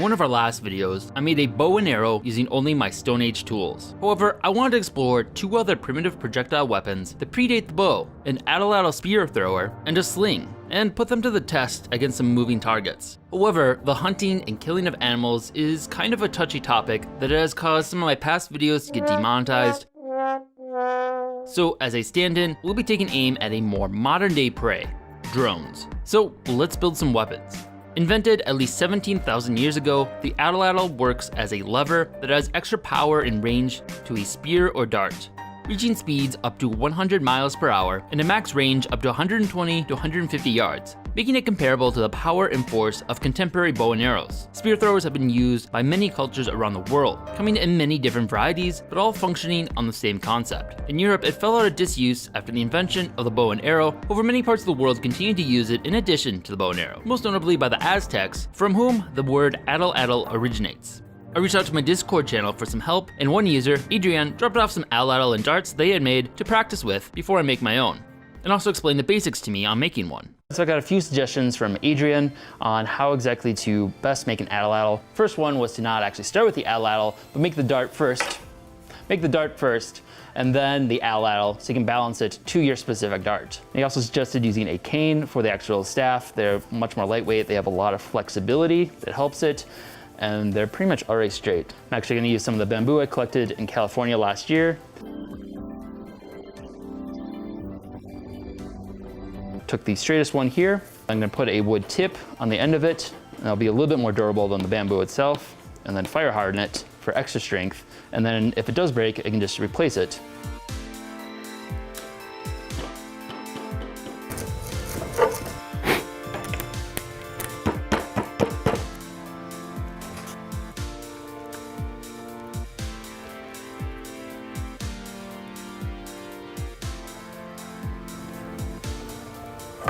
one of our last videos, I made a bow and arrow using only my Stone Age tools. However, I wanted to explore two other primitive projectile weapons that predate the bow, an atlatl spear thrower and a sling, and put them to the test against some moving targets. However, the hunting and killing of animals is kind of a touchy topic that has caused some of my past videos to get demonetized. So as a stand-in, we'll be taking aim at a more modern day prey, drones. So let's build some weapons. Invented at least 17,000 years ago, the atlatl works as a lever that has extra power and range to a spear or dart, reaching speeds up to 100 miles per hour and a max range up to 120 to 150 yards, making it comparable to the power and force of contemporary bow and arrows. Spear throwers have been used by many cultures around the world, coming in many different varieties, but all functioning on the same concept. In Europe, it fell out of disuse after the invention of the bow and arrow. However, many parts of the world continue to use it in addition to the bow and arrow, most notably by the Aztecs, from whom the word atlatl originates. I reached out to my Discord channel for some help, and one user, Adrian, dropped off some atlatl and darts they had made to practice with before I make my own, and also explained the basics to me on making one. So I got a few suggestions from Adrian on how exactly to best make an atlatl. First one was to not actually start with the atlatl, but make the dart first. Make the dart first, and then the atlatl, so you can balance it to your specific dart. He also suggested using a cane for the actual staff. They're much more lightweight, they have a lot of flexibility that helps it, and they're pretty much already straight. I'm actually gonna use some of the bamboo I collected in California last year. Took the straightest one here. I'm gonna put a wood tip on the end of it, and it'll be a little bit more durable than the bamboo itself, and then fire harden it for extra strength. And then if it does break, I can just replace it.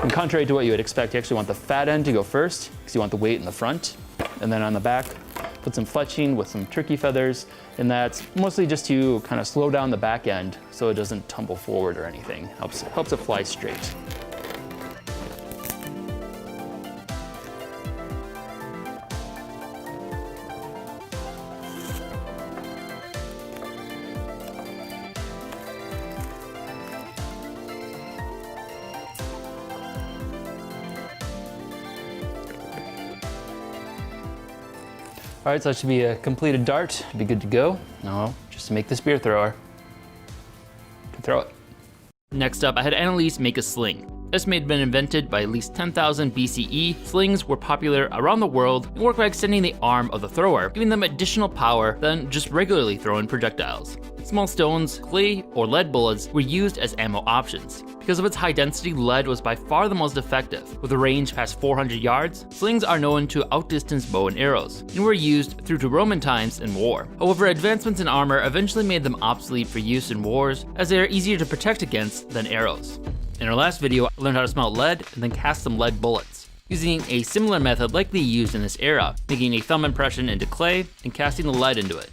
And contrary to what you would expect, you actually want the fat end to go first, because you want the weight in the front. And then on the back, put some fletching with some turkey feathers, and that's mostly just to kind of slow down the back end so it doesn't tumble forward or anything. Helps it fly straight. All right, so that should be a completed dart. Should be good to go. Now, just to make the spear thrower, you can throw it. Next up, I had Annalise make a sling. Estimated to have been invented by at least 10,000 BCE, slings were popular around the world and work by extending the arm of the thrower, giving them additional power than just regularly throwing projectiles. Small stones, clay, or lead bullets were used as ammo options. Because of its high density, lead was by far the most effective. With a range past 400 yards, slings are known to outdistance bow and arrows, and were used through to Roman times in war. However, advancements in armor eventually made them obsolete for use in wars, as they are easier to protect against than arrows. In our last video, I learned how to smelt lead and then cast some lead bullets, using a similar method likely used in this era, making a thumb impression into clay and casting the lead into it.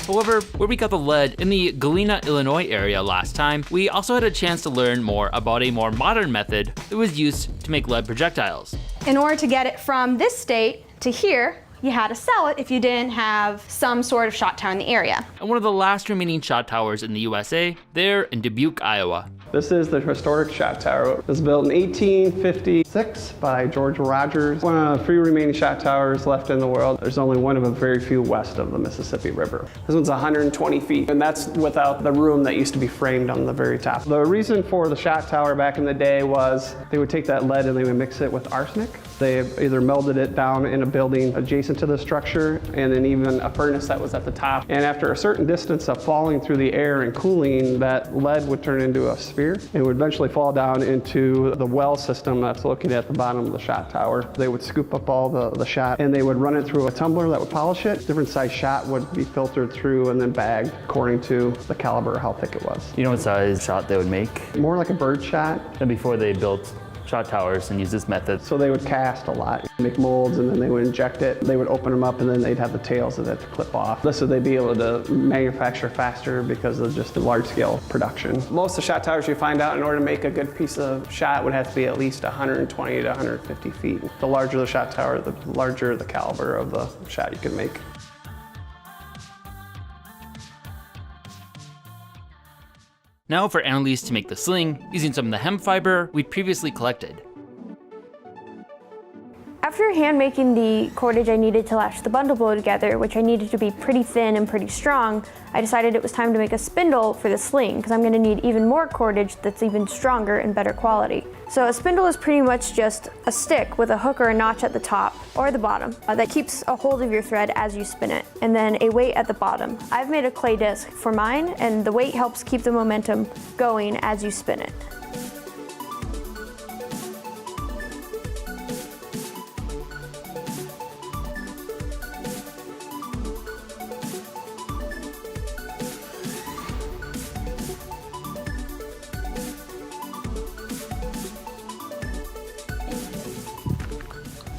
However, where we got the lead in the Galena, Illinois area last time, we also had a chance to learn more about a more modern method that was used to make lead projectiles. In order to get it from this state to here, you had to sell it if you didn't have some sort of shot tower in the area. And one of the last remaining shot towers in the USA, there in Dubuque, Iowa. This is the historic shot tower. It was built in 1856 by George Rogers. One of the few remaining shot towers left in the world. There's only one of a very few west of the Mississippi River. This one's 120 feet, and that's without the room that used to be framed on the very top. The reason for the shot tower back in the day was they would take that lead and they would mix it with arsenic. They either melted it down in a building adjacent to the structure, and then even a furnace that was at the top. And after a certain distance of falling through the air and cooling, that lead would turn into a sphere and would eventually fall down into the well system that's located at the bottom of the shot tower. They would scoop up all the shot and they would run it through a tumbler that would polish it. Different size shot would be filtered through and then bagged according to the caliber, how thick it was. You know what size shot they would make? More like a bird shot. And before they built shot towers and use this method. So they would cast a lot, make molds, and then they would inject it. They would open them up, and then they'd have the tails that they'd have to clip off. This would they'd be able to manufacture faster because of just the large-scale production. Most of the shot towers you find out, in order to make a good piece of shot, would have to be at least 120 to 150 feet. The larger the shot tower, the larger the caliber of the shot you can make. Now for Annalise to make the sling, using some of the hemp fiber we'd previously collected. After hand making the cordage I needed to lash the bundle bow together, which I needed to be pretty thin and pretty strong, I decided it was time to make a spindle for the sling, because I'm going to need even more cordage that's even stronger and better quality. So a spindle is pretty much just a stick with a hook or a notch at the top or the bottom that keeps a hold of your thread as you spin it, and then a weight at the bottom. I've made a clay disc for mine, and the weight helps keep the momentum going as you spin it.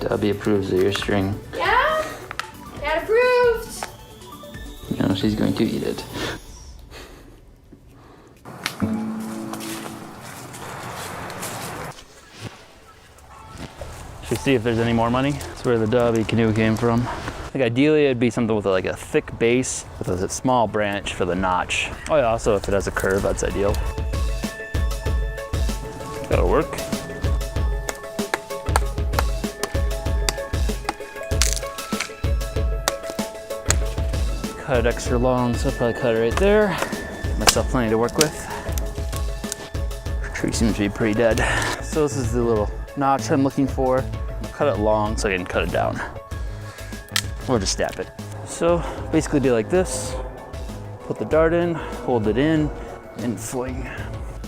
Debbie approves of your string. Yeah? That approved! You know she's going to eat it. Should we see if there's any more money? That's where the Dobby canoe came from. I think ideally it'd be something with like a thick base with a small branch for the notch. Oh yeah, also if it has a curve, that's ideal. That'll work. Cut it extra long, so I'll probably cut it right there. Give myself plenty to work with. The tree seems to be pretty dead. So this is the little notch I'm looking for. Cut it long so I can cut it down. Or just snap it. So basically do like this. Put the dart in, hold it in, and fling. All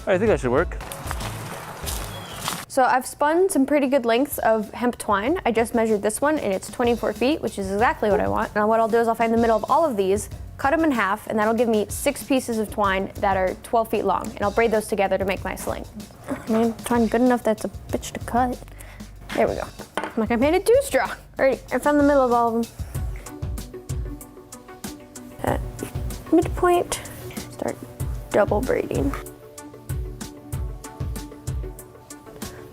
right, I think that should work. So I've spun some pretty good lengths of hemp twine. I just measured this one and it's 24 feet, which is exactly what I want. Now what I'll do is I'll find the middle of all of these, cut them in half, and that'll give me 6 pieces of twine that are 12 feet long, and I'll braid those together to make my sling. I mean, twine good enough that's a bitch to cut. There we go. Like I made it too strong. Alrighty, I found the middle of all of them. At midpoint, start double braiding.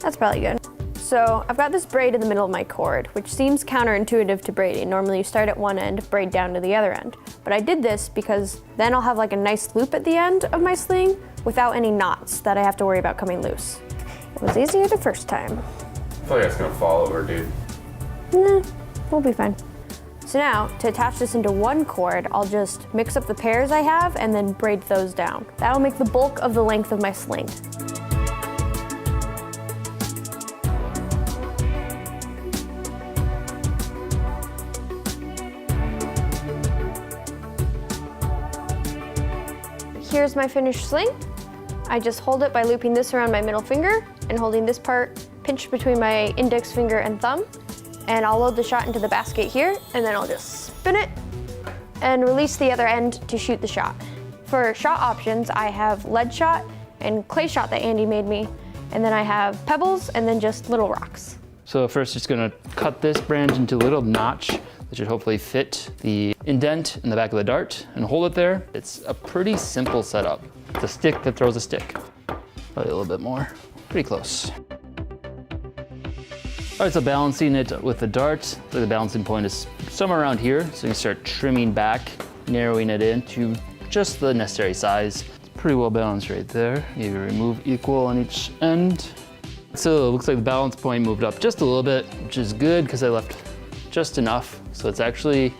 That's probably good. So I've got this braid in the middle of my cord, which seems counterintuitive to braiding. Normally you start at one end, braid down to the other end. But I did this because then I'll have like a nice loop at the end of my sling without any knots that I have to worry about coming loose. It was easier the first time. I feel like it's gonna fall over, dude. Nah, we'll be fine. So now, to attach this into one cord, I'll just mix up the pairs I have and then braid those down. That'll make the bulk of the length of my sling. Here's my finished sling. I just hold it by looping this around my middle finger and holding this part pinched between my index finger and thumb. And I'll load the shot into the basket here, and then I'll just spin it and release the other end to shoot the shot. For shot options, I have lead shot and clay shot that Andy made me, and then I have pebbles and then just little rocks. So first just gonna cut this branch into a little notch that should hopefully fit the indent in the back of the dart and hold it there. It's a pretty simple setup. It's a stick that throws a stick. Probably a little bit more, pretty close. All right, so balancing it with the dart, so the balancing point is somewhere around here. So you start trimming back, narrowing it into just the necessary size. It's pretty well balanced right there. You remove equal on each end. So it looks like the balance point moved up just a little bit, which is good because I left just enough. So it's actually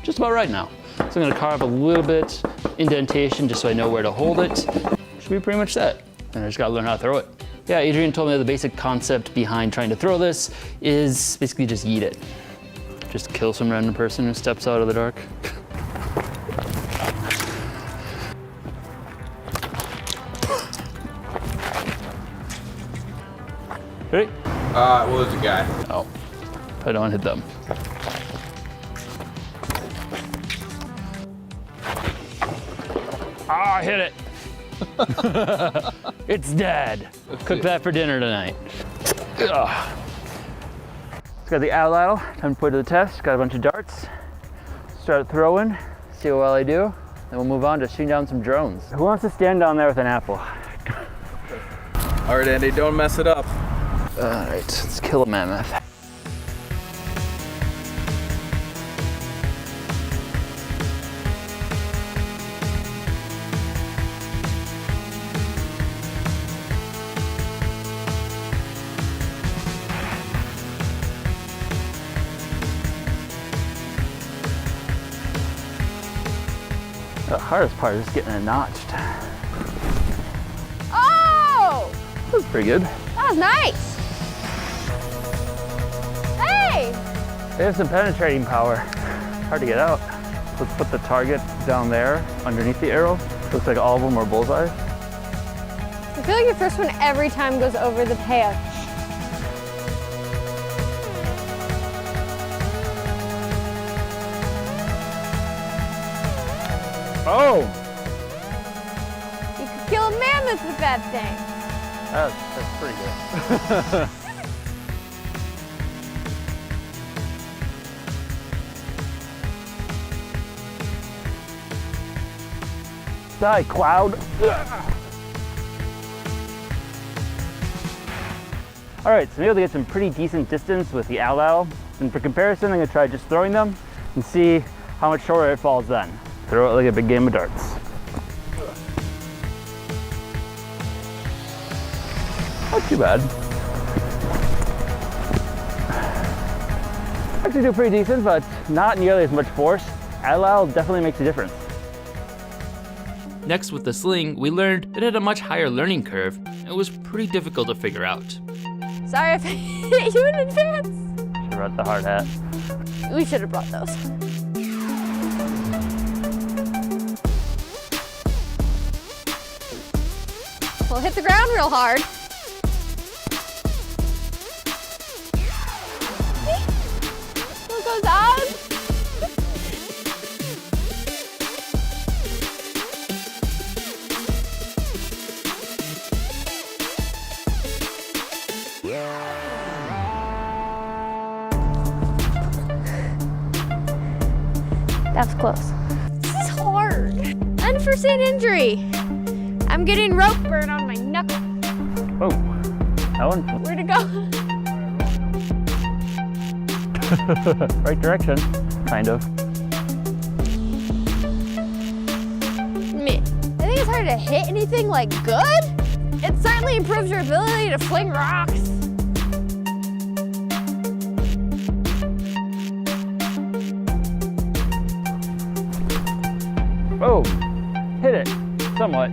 just about right now. So I'm gonna carve a little bit indentation just so I know where to hold it. Should be pretty much set. And I just gotta learn how to throw it. Yeah, Adrian told me that the basic concept behind trying to throw this is basically just yeet it. Just kill some random person who steps out of the dark. Ready? Well, there's a guy. Oh, I don't hit them. Ah, I hit it. It's dead. Cook that for dinner tonight. Ugh. It's got the atlatl, time to put it to the test. Got a bunch of darts. Start throwing, see how well I do. Then we'll move on to shooting down some drones. Who wants to stand down there with an apple? All right, Andy, don't mess it up. All right, let's kill a mammoth. The hardest part is getting it notched. Oh! That was pretty good. That was nice. Hey! They have some penetrating power. Hard to get out. Let's put the target down there underneath the arrow. Looks like all of them are bullseye. I feel like your first one every time goes over the pail. Oh! You could kill a mammoth with that thing. That's pretty good. Die, cloud. All right, so I'm able to get some pretty decent distance with the atlatl. And for comparison, I'm gonna try just throwing them and see how much shorter it falls then. Throw it like a big game of darts. Not too bad. Actually do pretty decent, but not nearly as much force. Atlatl definitely makes a difference. Next with the sling, we learned it had a much higher learning curve and it was pretty difficult to figure out. Sorry if I hit you in advance. Should've brought the hard hat. We should have brought those. Well, hit the ground real hard. What goes on? That was close. This is hard. Unforeseen injury. I'm getting rope burn on my knuckle. Oh, that one? Where'd it go? Right direction, kind of. Me. I think it's hard to hit anything like good. It certainly improves your ability to fling rocks. Oh, hit it, somewhat.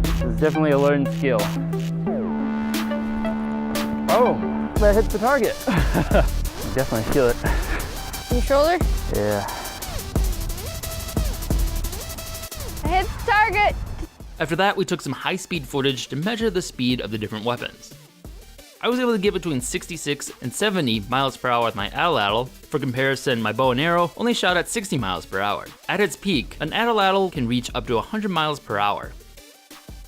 This is definitely a learned skill. Oh, that hits the target. Definitely feel it. Your shoulder? Yeah. I hit the target. After that, we took some high-speed footage to measure the speed of the different weapons. I was able to get between 66 and 70 miles per hour with my atlatl. For comparison, my bow and arrow only shot at 60 miles per hour. At its peak, an atlatl can reach up to 100 miles per hour.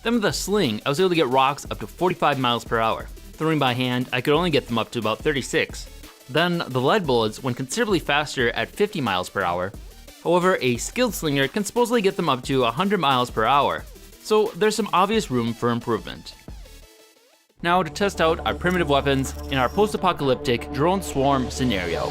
Then with a sling, I was able to get rocks up to 45 miles per hour. Throwing by hand, I could only get them up to about 36. Then the lead bullets went considerably faster at 50 miles per hour. However, a skilled slinger can supposedly get them up to 100 miles per hour. So there's some obvious room for improvement. Now to test out our primitive weapons in our post-apocalyptic drone swarm scenario.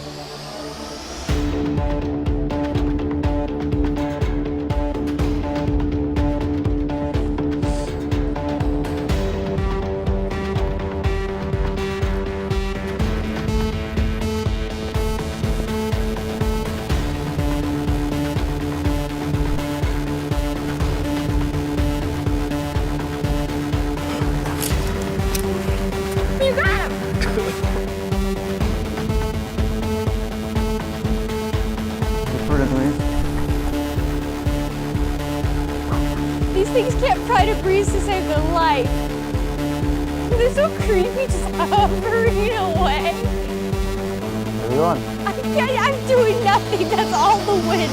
You got him! These things can't fight a breeze to save their life. They're so creepy, just hovering away. Where are you on? I'm doing nothing. That's all the wind.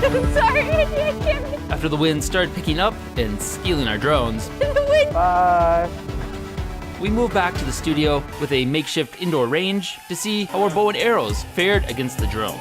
I'm sorry, I can't. After the wind started picking up and stealing our drones, Bye. we moved back to the studio with a makeshift indoor range to see how our bow and arrows fared against the drones.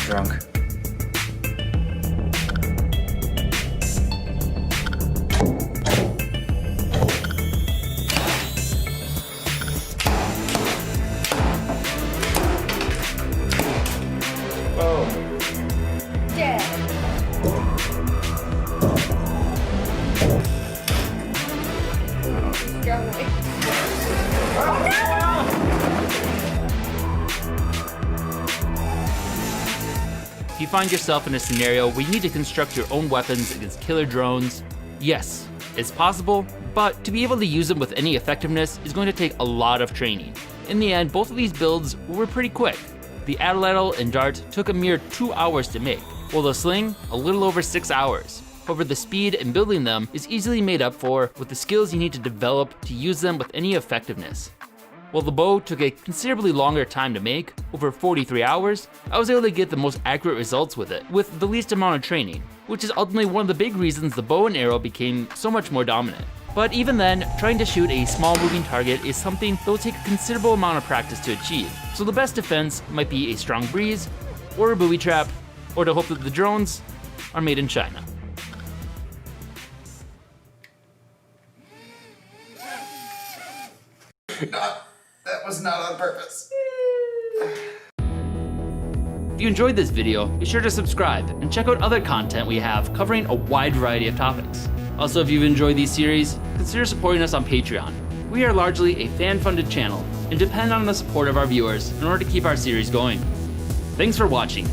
Drunk. If you find yourself in a scenario where you need to construct your own weapons against killer drones, yes, it's possible, but to be able to use them with any effectiveness is going to take a lot of training. In the end, both of these builds were pretty quick. The Atlatl and Dart took a mere 2 hours to make, while the Sling, a little over 6 hours. However, the speed in building them is easily made up for with the skills you need to develop to use them with any effectiveness. While the bow took a considerably longer time to make, over 43 hours, I was able to get the most accurate results with it, with the least amount of training, which is ultimately one of the big reasons the bow and arrow became so much more dominant. But even then, trying to shoot a small moving target is something that will take a considerable amount of practice to achieve, so the best defense might be a strong breeze, or a booby trap, or to hope that the drones are made in China. That was not on purpose. If you enjoyed this video, be sure to subscribe and check out other content we have covering a wide variety of topics. Also, if you've enjoyed these series, consider supporting us on Patreon. We are largely a fan-funded channel and depend on the support of our viewers in order to keep our series going. Thanks for watching.